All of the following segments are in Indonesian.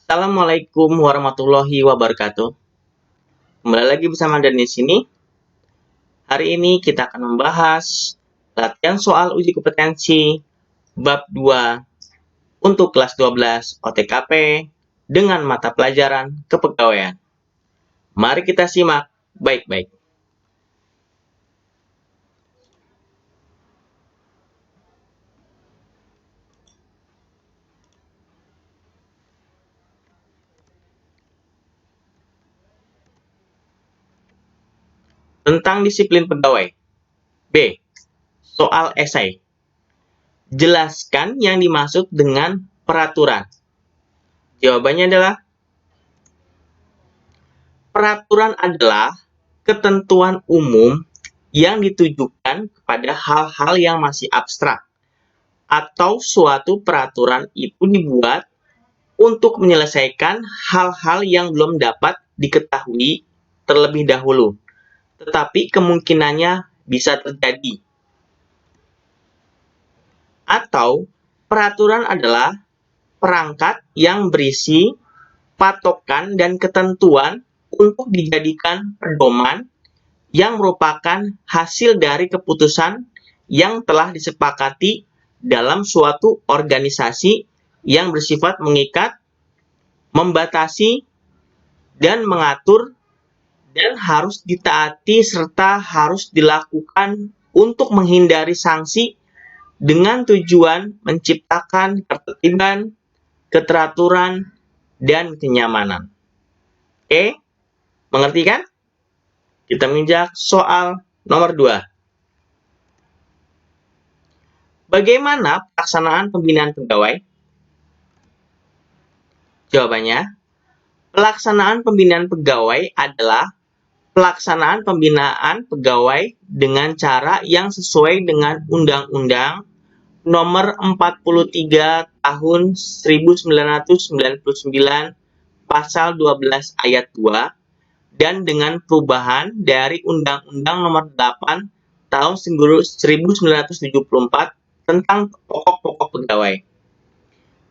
Assalamualaikum warahmatullahi wabarakatuh. Kembali lagi bersama Dan di sini. Hari ini kita akan membahas latihan soal uji kompetensi bab 2 untuk kelas 12 OTKP dengan mata pelajaran kepegawaian. Mari kita simak baik-baik. Tentang disiplin pegawai. B. Soal esai. Jelaskan yang dimaksud dengan peraturan. Jawabannya adalah peraturan adalah ketentuan umum yang ditujukan kepada hal-hal yang masih abstrak atau suatu peraturan itu dibuat untuk menyelesaikan hal-hal yang belum dapat diketahui terlebih dahulu, tetapi kemungkinannya bisa terjadi. Atau peraturan adalah perangkat yang berisi patokan dan ketentuan untuk dijadikan pedoman yang merupakan hasil dari keputusan yang telah disepakati dalam suatu organisasi yang bersifat mengikat, membatasi, dan mengatur, dan harus ditaati serta harus dilakukan untuk menghindari sanksi dengan tujuan menciptakan ketertiban, keteraturan, dan kenyamanan. Oke, mengerti kan? Kita menginjak soal nomor 2. Bagaimana pelaksanaan pembinaan pegawai? Jawabannya, pelaksanaan pembinaan pegawai adalah pelaksanaan pembinaan pegawai dengan cara yang sesuai dengan Undang-Undang Nomor 43 Tahun 1999 Pasal 12 Ayat 2 dan dengan perubahan dari Undang-Undang Nomor 8 Tahun 1974 tentang pokok-pokok pegawai.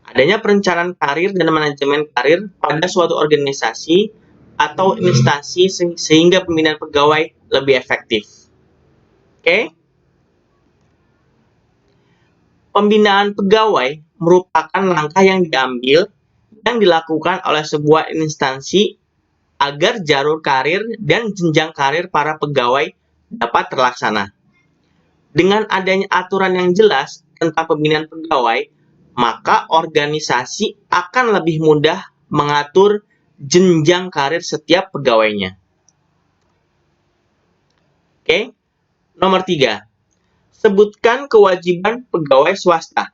Adanya perencanaan karir dan manajemen karir pada suatu organisasi atau instansi sehingga pembinaan pegawai lebih efektif. Oke? Pembinaan pegawai merupakan langkah yang diambil yang dilakukan oleh sebuah instansi agar jalur karir dan jenjang karir para pegawai dapat terlaksana. Dengan adanya aturan yang jelas tentang pembinaan pegawai, maka organisasi akan lebih mudah mengatur jenjang karir setiap pegawainya. Oke, nomor 3. Sebutkan kewajiban pegawai swasta.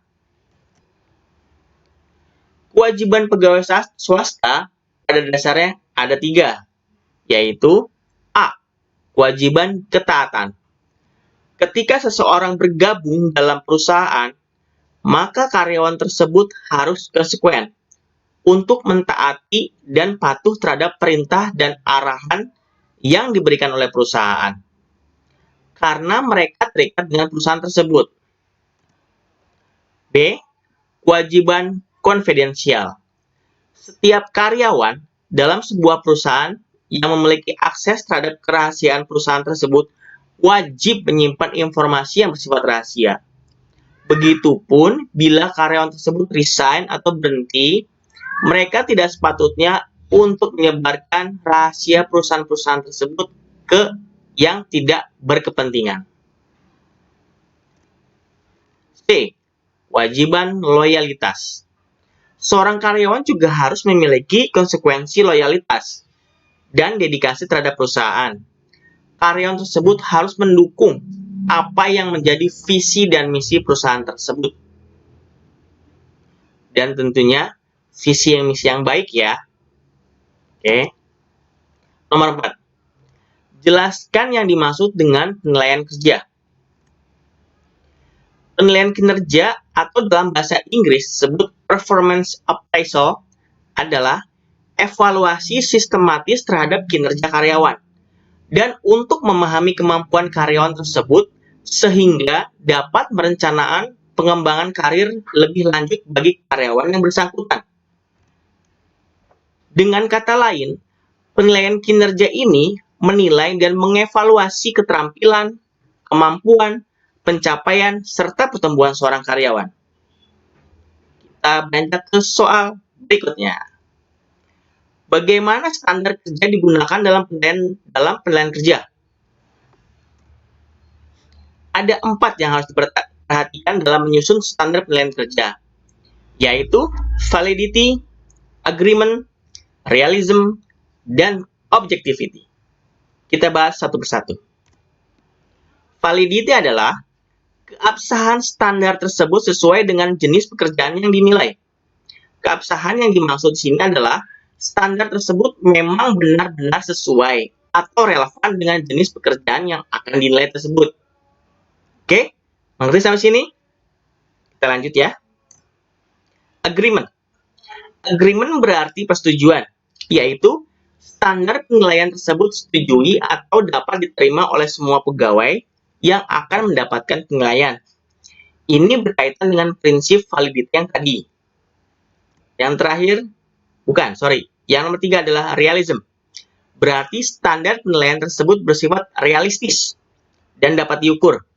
Kewajiban pegawai swasta pada dasarnya ada 3, yaitu A. Kewajiban ketaatan. Ketika seseorang bergabung dalam perusahaan, maka karyawan tersebut harus konsekuen untuk mentaati dan patuh terhadap perintah dan arahan yang diberikan oleh perusahaan, karena mereka terikat dengan perusahaan tersebut. B. Kewajiban konfidensial. Setiap karyawan dalam sebuah perusahaan yang memiliki akses terhadap kerahasiaan perusahaan tersebut wajib menyimpan informasi yang bersifat rahasia. Begitupun bila karyawan tersebut resign atau berhenti, mereka tidak sepatutnya untuk menyebarkan rahasia perusahaan-perusahaan tersebut ke yang tidak berkepentingan. C. Kewajiban loyalitas. Seorang karyawan juga harus memiliki konsekuensi loyalitas dan dedikasi terhadap perusahaan. Karyawan tersebut harus mendukung apa yang menjadi visi dan misi perusahaan tersebut. Dan tentunya visi dan misi yang baik ya. Oke. Nomor 4. Jelaskan yang dimaksud dengan penilaian kerja. Penilaian kinerja atau dalam bahasa Inggris disebut performance appraisal adalah evaluasi sistematis terhadap kinerja karyawan dan untuk memahami kemampuan karyawan tersebut sehingga dapat merencanakan pengembangan karir lebih lanjut bagi karyawan yang bersangkutan. Dengan kata lain, penilaian kinerja ini menilai dan mengevaluasi keterampilan, kemampuan, pencapaian, serta pertumbuhan seorang karyawan. Kita beranjak ke soal berikutnya. Bagaimana standar kerja digunakan dalam penilaian kerja? Ada 4 yang harus diperhatikan dalam menyusun standar penilaian kerja, yaitu validity, agreement, realism, dan objectivity. Kita bahas satu persatu. Validity adalah keabsahan standar tersebut sesuai dengan jenis pekerjaan yang dinilai. Keabsahan yang dimaksud di sini adalah standar tersebut memang benar-benar sesuai atau relevan dengan jenis pekerjaan yang akan dinilai tersebut. Oke, mengerti sampai sini? Kita lanjut ya. Agreement. Agreement berarti persetujuan, yaitu standar penilaian tersebut disetujui atau dapat diterima oleh semua pegawai yang akan mendapatkan penilaian. Ini berkaitan dengan prinsip validity yang tadi. Yang terakhir, yang nomor 3 adalah realism. Berarti standar penilaian tersebut bersifat realistis dan dapat diukur.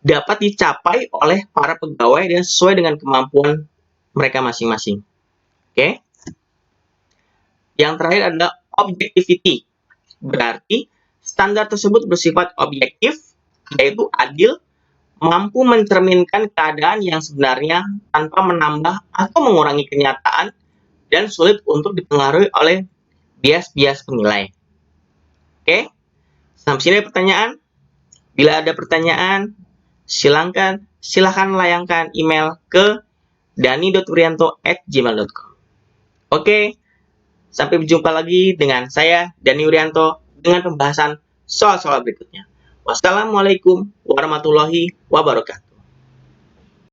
Dapat dicapai oleh para pegawai dan sesuai dengan kemampuan mereka masing-masing. Oke? Yang terakhir adalah objectivity. Berarti standar tersebut bersifat objektif, yaitu adil, mampu mencerminkan keadaan yang sebenarnya tanpa menambah atau mengurangi kenyataan, dan sulit untuk dipengaruhi oleh bias-bias penilai. Oke? Sampai sini ada pertanyaan? Bila ada pertanyaan, silahkan layangkan email ke dani.wurianto@gmail.com. Oke, sampai berjumpa lagi dengan saya, Dani Wurianto, dengan pembahasan soal-soal berikutnya. Wassalamualaikum warahmatullahi wabarakatuh.